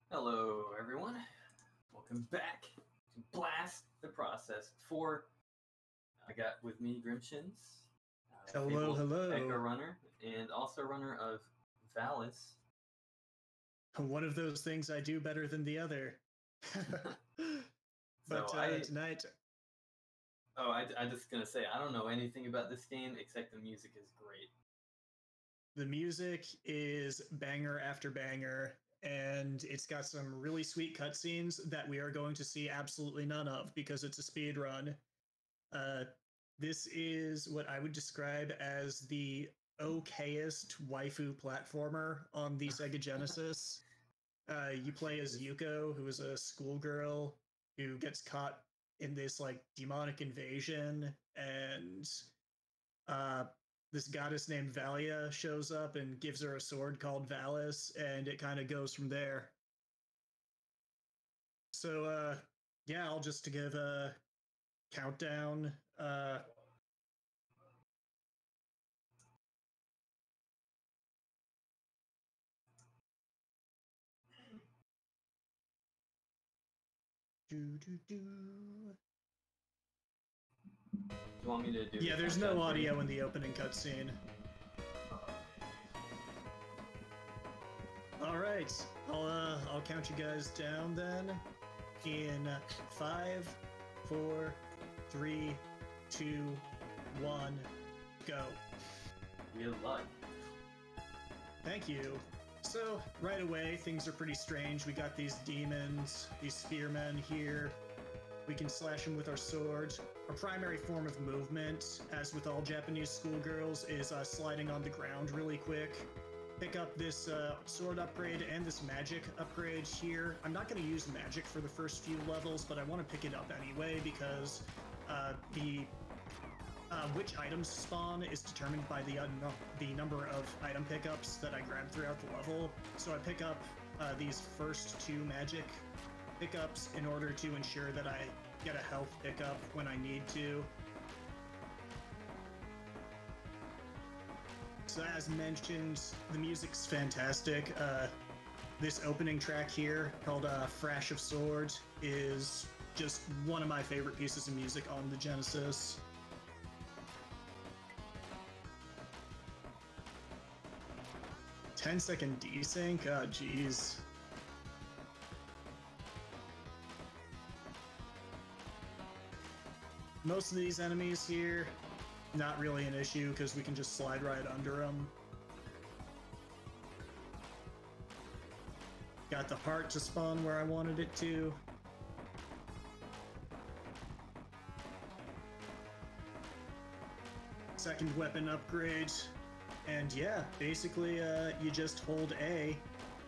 Hello, everyone. Welcome back to Blast the Process 4. I got with me GrimShins. Hello, hello. Echo runner, and also runner of Valis. One of those things I do better than the other. Tonight... I'm just going to say, I don't know anything about this game, except the music is great. The music is banger after banger, and it's got some really sweet cutscenes that we are going to see absolutely none of because it's a speed run. This is what I would describe as the okayest waifu platformer on the Sega Genesis. You play as Yuko, who is a schoolgirl who gets caught in this like demonic invasion, and this goddess named Valia shows up and gives her a sword called Valis, and it kind of goes from there. So yeah, I'll just give a countdown. Do you want me to do? Yeah, there's no audio in the opening cutscene. All right, I'll count you guys down then. In 5, 4, 3, 2, 1, go. Good luck. Thank you. So right away, things are pretty strange. We got these demons, these spearmen here. We can slash them with our swords. Our primary form of movement, as with all Japanese schoolgirls, is sliding on the ground really quick. Pick up this sword upgrade and this magic upgrade here. I'm not going to use magic for the first few levels, but I want to pick it up anyway because which items spawn is determined by the number of item pickups that I grab throughout the level. So I pick up these first two magic pickups in order to ensure that I get a health pickup when I need to. So as mentioned, the music's fantastic. This opening track here, called Thrash of Swords, is just one of my favorite pieces of music on the Genesis. "10-second desync? Oh, jeez. Most of these enemies here, not really an issue because we can just slide right under them. Got the heart to spawn where I wanted it to. Second weapon upgrade. And yeah, basically you just hold A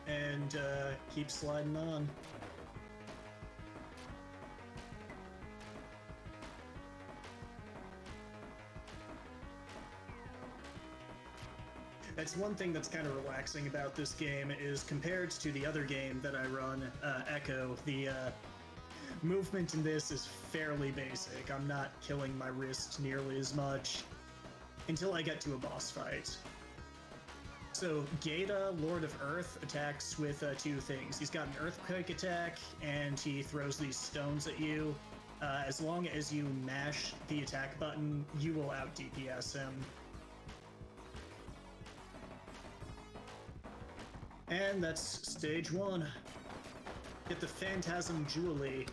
and keep sliding on. That's one thing that's kind of relaxing about this game is compared to the other game that I run, Echo, the movement in this is fairly basic. I'm not killing my wrist nearly as much until I get to a boss fight. So Gaeta, Lord of Earth, attacks with two things. He's got an earthquake attack, and he throws these stones at you. As long as you mash the attack button, you will out-DPS him. And that's stage 1. Get the Phantasm Jubilee.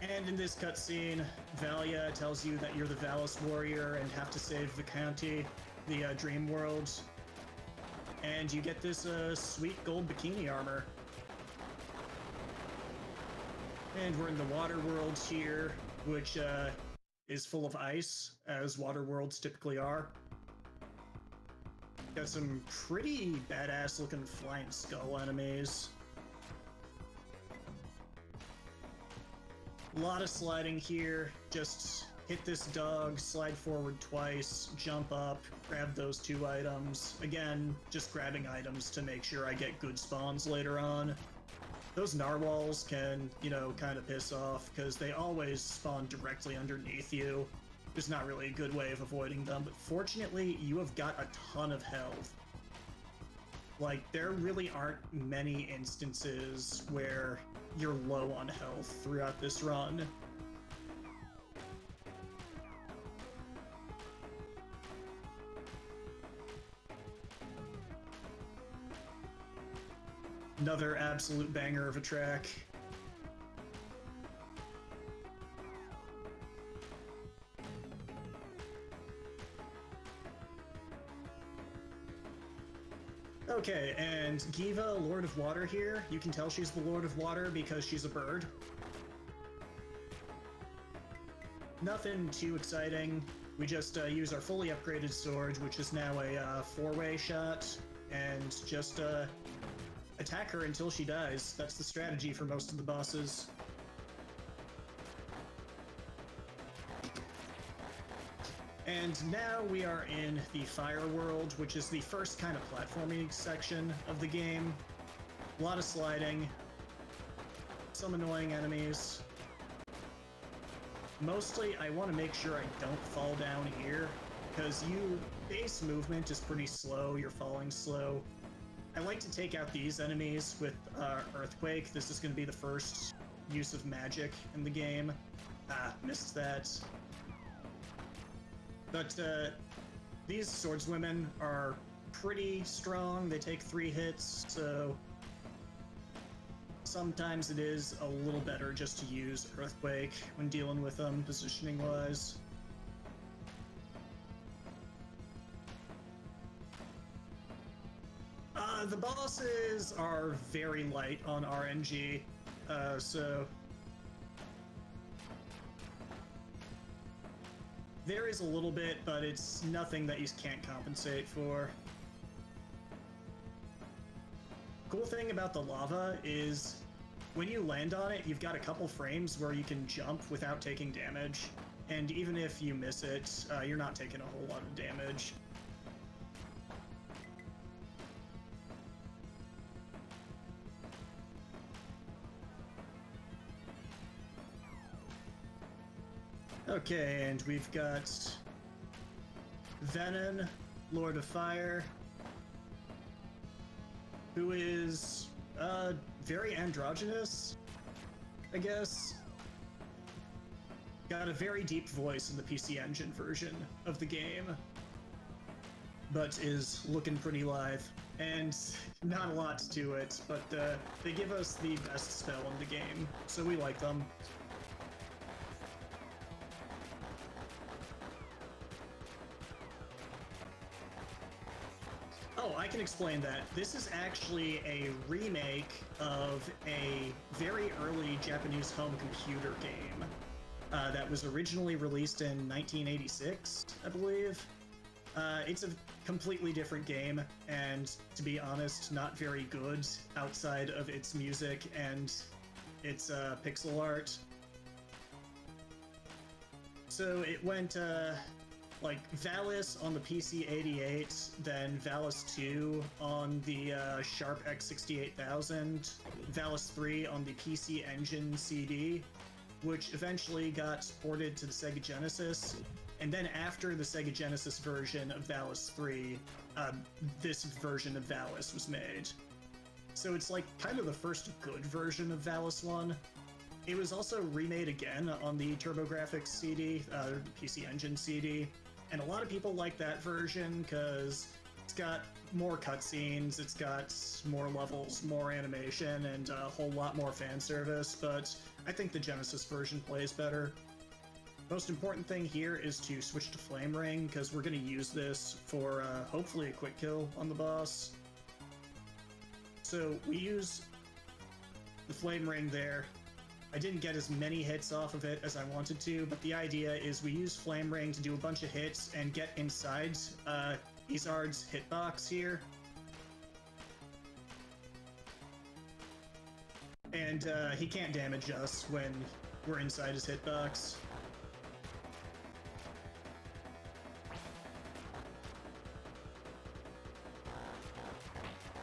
And in this cutscene, Valia tells you that you're the Valis warrior and have to save the county, the dream world. And you get this sweet gold bikini armor. And we're in the water world here, which is full of ice, as water worlds typically are. Got some pretty badass looking flying skull enemies. A lot of sliding here. Just hit this dog, slide forward twice, jump up, grab those two items. Again, just grabbing items to make sure I get good spawns later on. Those narwhals can, you know, kind of piss off because they always spawn directly underneath you. There's not really a good way of avoiding them, but fortunately, you have got a ton of health. Like, there really aren't many instances where you're low on health throughout this run. Another absolute banger of a track. Okay, and Giva, Lord of Water here. You can tell she's the Lord of Water because she's a bird. Nothing too exciting. We just use our fully upgraded sword, which is now a 4-way shot, and just attack her until she dies. That's the strategy for most of the bosses. And now we are in the Fire World, which is the first kind of platforming section of the game. A lot of sliding, some annoying enemies. Mostly, I want to make sure I don't fall down here, because base movement is pretty slow, you're falling slow. I like to take out these enemies with Earthquake. This is going to be the first use of magic in the game. Ah, missed that. But these swordswomen are pretty strong. They take 3 hits, so sometimes it is a little better just to use Earthquake when dealing with them, positioning-wise. The bosses are very light on RNG, so there is a little bit, but it's nothing that you can't compensate for. Cool thing about the lava is when you land on it, you've got a couple frames where you can jump without taking damage, and even if you miss it, you're not taking a whole lot of damage. Okay, and we've got Venom, Lord of Fire, who is very androgynous, I guess. Got a very deep voice in the PC Engine version of the game, but is looking pretty live. And not a lot to it, but they give us the best spell in the game, so we like them. Oh, I can explain that. This is actually a remake of a very early Japanese home computer game that was originally released in 1986, I believe. It's a completely different game, and to be honest, not very good outside of its music and its pixel art. So it went like Valis on the PC-88, then Valis 2 on the Sharp X68000, Valis 3 on the PC Engine CD, which eventually got ported to the Sega Genesis, and then after the Sega Genesis version of Valis 3, this version of Valis was made. So it's like kind of the first good version of Valis 1. It was also remade again on the TurboGrafx CD, the PC Engine CD, and a lot of people like that version because it's got more cutscenes, it's got more levels, more animation, and a whole lot more fan service, but I think the Genesis version plays better. Most important thing here is to switch to Flame Ring, because we're going to use this for hopefully a quick kill on the boss. So we use the Flame Ring there. I didn't get as many hits off of it as I wanted to, but the idea is we use Flame Ring to do a bunch of hits and get inside Izard's hitbox here. And he can't damage us when we're inside his hitbox.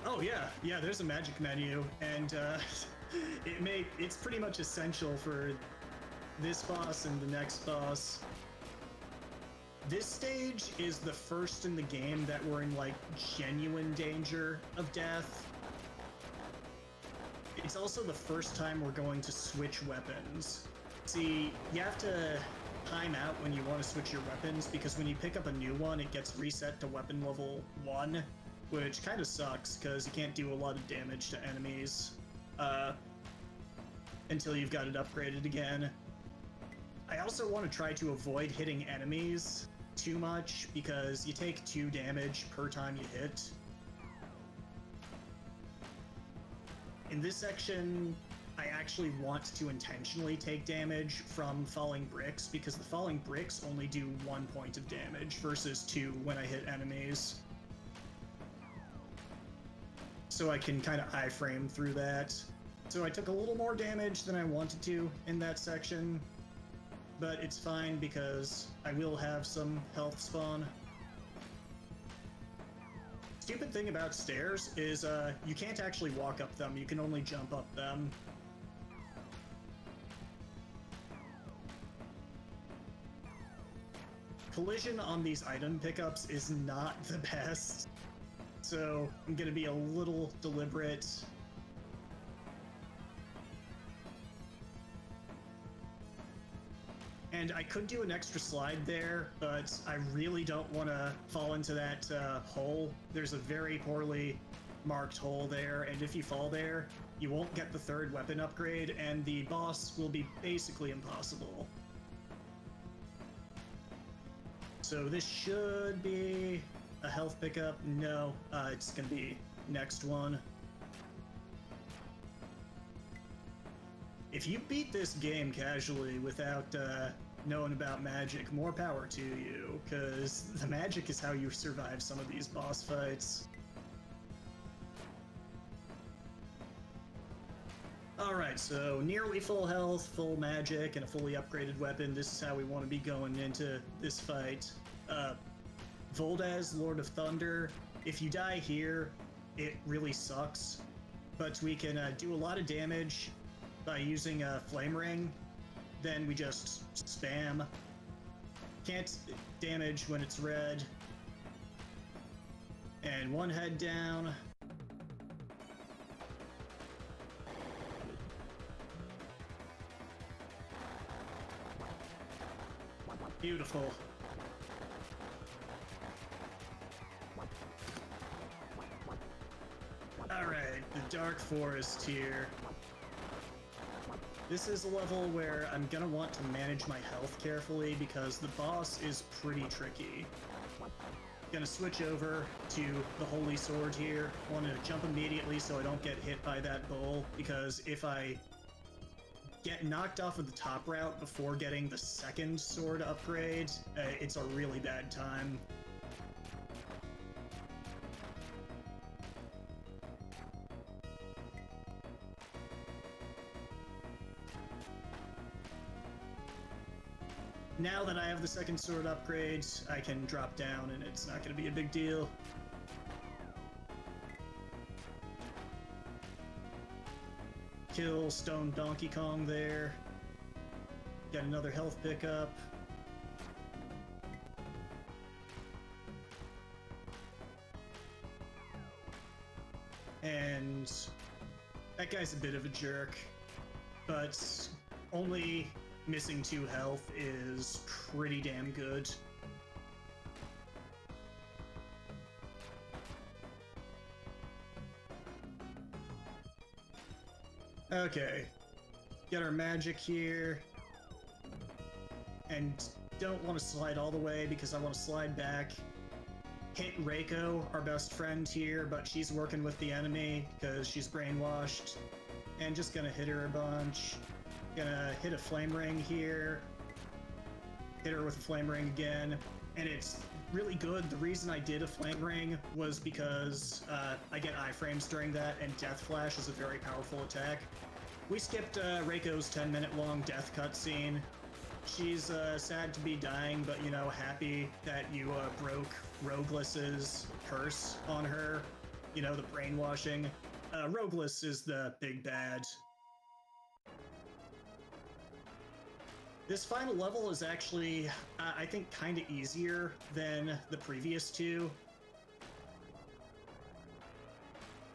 Oh yeah, there's a magic menu, and it's pretty much essential for this boss and the next boss. This stage is the first in the game that we're in, like, genuine danger of death. It's also the first time we're going to switch weapons. See, you have to time out when you want to switch your weapons, because when you pick up a new one, it gets reset to weapon level 1, which kind of sucks, because you can't do a lot of damage to enemies until you've got it upgraded again. I also want to try to avoid hitting enemies too much, because you take 2 damage per time you hit. In this section, I actually want to intentionally take damage from falling bricks, because the falling bricks only do 1 point of damage versus 2 when I hit enemies. So I can kind of iframe through that. So I took a little more damage than I wanted to in that section, but it's fine because I will have some health spawn. Stupid thing about stairs is you can't actually walk up them, you can only jump up them. Collision on these item pickups is not the best, so I'm gonna be a little deliberate. And I could do an extra slide there, but I really don't want to fall into that hole. There's a very poorly marked hole there, and if you fall there, you won't get the 3rd weapon upgrade, and the boss will be basically impossible. So this should be a health pickup. No, it's gonna be next one. If you beat this game casually without knowing about magic, more power to you, because the magic is how you survive some of these boss fights. Alright, so nearly full health, full magic, and a fully upgraded weapon. This is how we want to be going into this fight. Voldaz, Lord of Thunder. If you die here, it really sucks, but we can do a lot of damage by using a Flame Ring. Then we just spam. Can't damage when it's red. And 1 head down. Beautiful. Alright, the Dark Forest here. This is a level where I'm gonna want to manage my health carefully because the boss is pretty tricky. Gonna switch over to the Holy Sword here. Want to jump immediately so I don't get hit by that bull, because if I get knocked off of the top route before getting the 2nd sword upgrade, it's a really bad time. Now that I have the 2nd sword upgrade, I can drop down and it's not going to be a big deal. Kill Stone Donkey Kong there. Got another health pickup. And that guy's a bit of a jerk, but only missing 2 health is pretty damn good. Okay, get our magic here, and don't want to slide all the way because I want to slide back. Hit Reiko, our best friend here, but she's working with the enemy because she's brainwashed, and just gonna hit her a bunch. Gonna hit a Flame Ring here, hit her with a Flame Ring again, and it's really good. The reason I did a Flame Ring was because I get iframes during that, and Death Flash is a very powerful attack. We skipped Reiko's 10-minute long death cutscene. She's sad to be dying, but, you know, happy that you broke Rogueless's curse on her. You know, the brainwashing. Rogueless is the big bad. This final level is actually, I think, kind of easier than the previous two.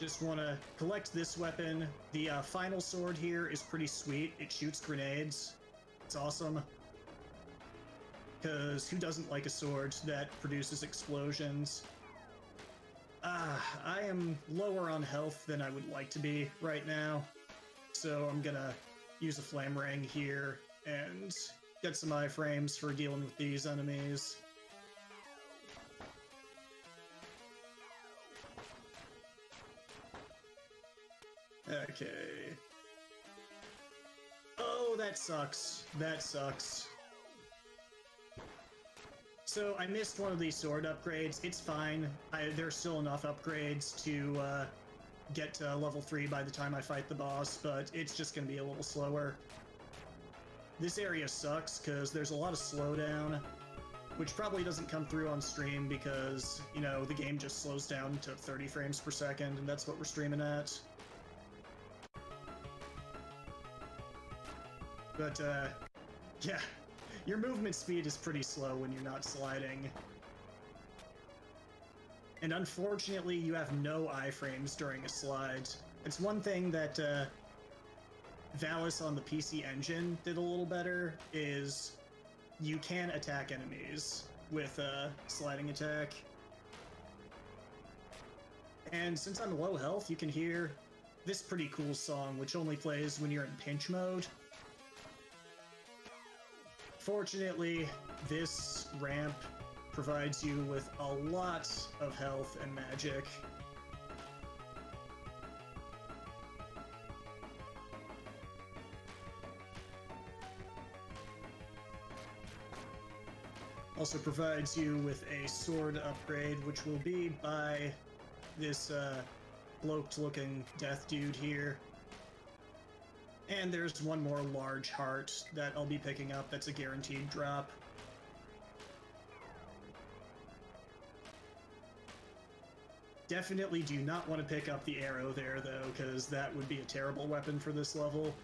Just want to collect this weapon. The final sword here is pretty sweet. It shoots grenades. It's awesome. Because who doesn't like a sword that produces explosions? I am lower on health than I would like to be right now. So I'm gonna use a flame ring here and get some iframes for dealing with these enemies. Okay. Oh, that sucks. That sucks. So I missed one of these sword upgrades. It's fine. There's still enough upgrades to get to level 3 by the time I fight the boss, but it's just going to be a little slower. This area sucks because there's a lot of slowdown, which probably doesn't come through on stream because, you know, the game just slows down to 30 frames per second, and that's what we're streaming at. But, yeah, your movement speed is pretty slow when you're not sliding. And unfortunately, you have no iframes during a slide. It's one thing that Valis on the PC Engine did a little better, is you can attack enemies with a sliding attack. And since I'm low health, you can hear this pretty cool song, which only plays when you're in pinch mode. Fortunately, this ramp provides you with a lot of health and magic. Also provides you with a sword upgrade, which will be by this bloke-looking death dude here. And there's one more large heart that I'll be picking up that's a guaranteed drop. Definitely do not want to pick up the arrow there, though, because that would be a terrible weapon for this level.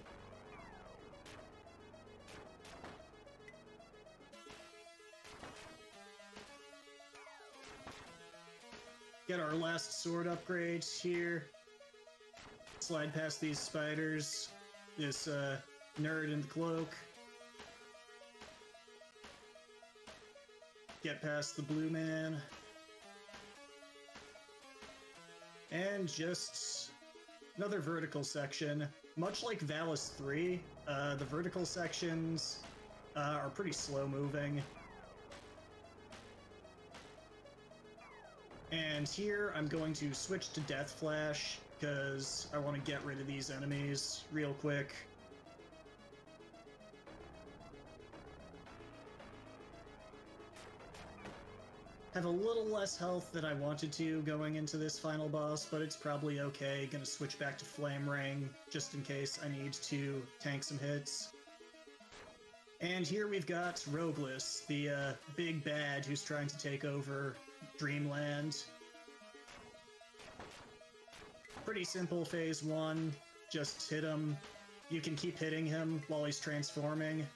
Get our last sword upgrades here. Slide past these spiders. This nerd in the cloak. Get past the blue man. And just another vertical section. Much like Valis 3, the vertical sections are pretty slow moving. And here I'm going to switch to Death Flash because I want to get rid of these enemies real quick. Have a little less health than I wanted to going into this final boss, but it's probably okay. Gonna switch back to Flame Ring just in case I need to tank some hits. And here we've got Rogueless, the big bad who's trying to take over Dreamland. Pretty simple phase 1, just hit him. You can keep hitting him while he's transforming.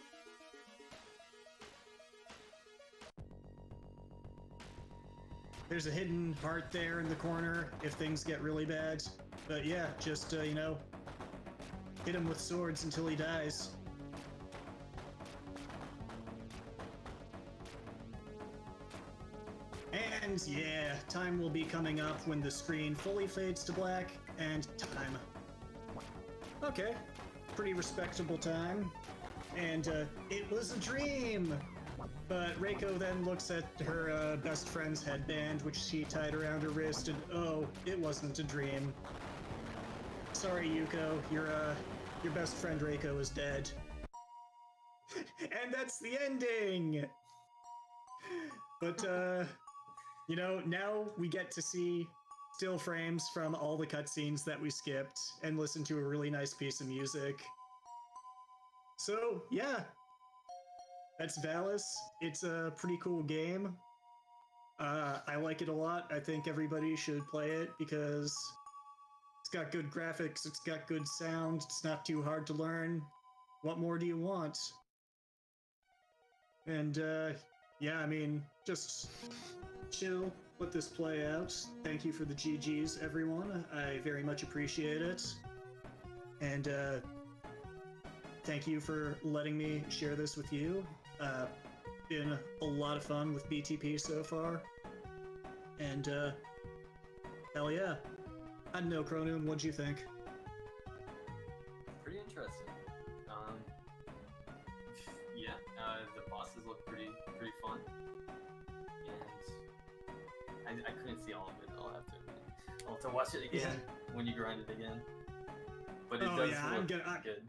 There's a hidden heart there in the corner if things get really bad. But yeah, just, you know, hit him with swords until he dies. And yeah, time will be coming up when the screen fully fades to black, and time. Okay, pretty respectable time. And it was a dream! But Reiko then looks at her best friend's headband, which she tied around her wrist, and oh, it wasn't a dream. Sorry, Yuko, your best friend Reiko is dead. And that's the ending! But, you know, now we get to see still frames from all the cutscenes that we skipped and listen to a really nice piece of music. So, yeah. That's Valis. It's a pretty cool game. I like it a lot. I think everybody should play it because it's got good graphics, it's got good sound, it's not too hard to learn. What more do you want? And yeah, I mean, just chill, let this play out. Thank you for the GGs, everyone. I very much appreciate it. And thank you for letting me share this with you. Been a lot of fun with BTP so far. And hell yeah. I don't know, Cronoon, what'd you think? Pretty interesting. Yeah, the bosses look pretty fun, and I couldn't see all of it. I'll have to admit. I'll have to watch it again when you grind it again. But it does look good.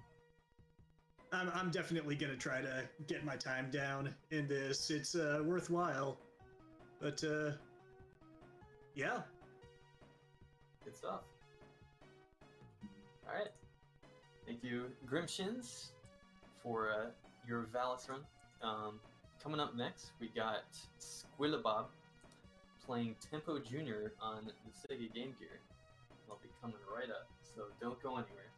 I'm definitely gonna try to get my time down in this. It's worthwhile, but yeah. Good stuff. All right. Thank you, GrimShins, for your Valis run. Coming up next, we got Squillabob playing Tempo Jr. on the Sega Game Gear. I'll be coming right up, so don't go anywhere.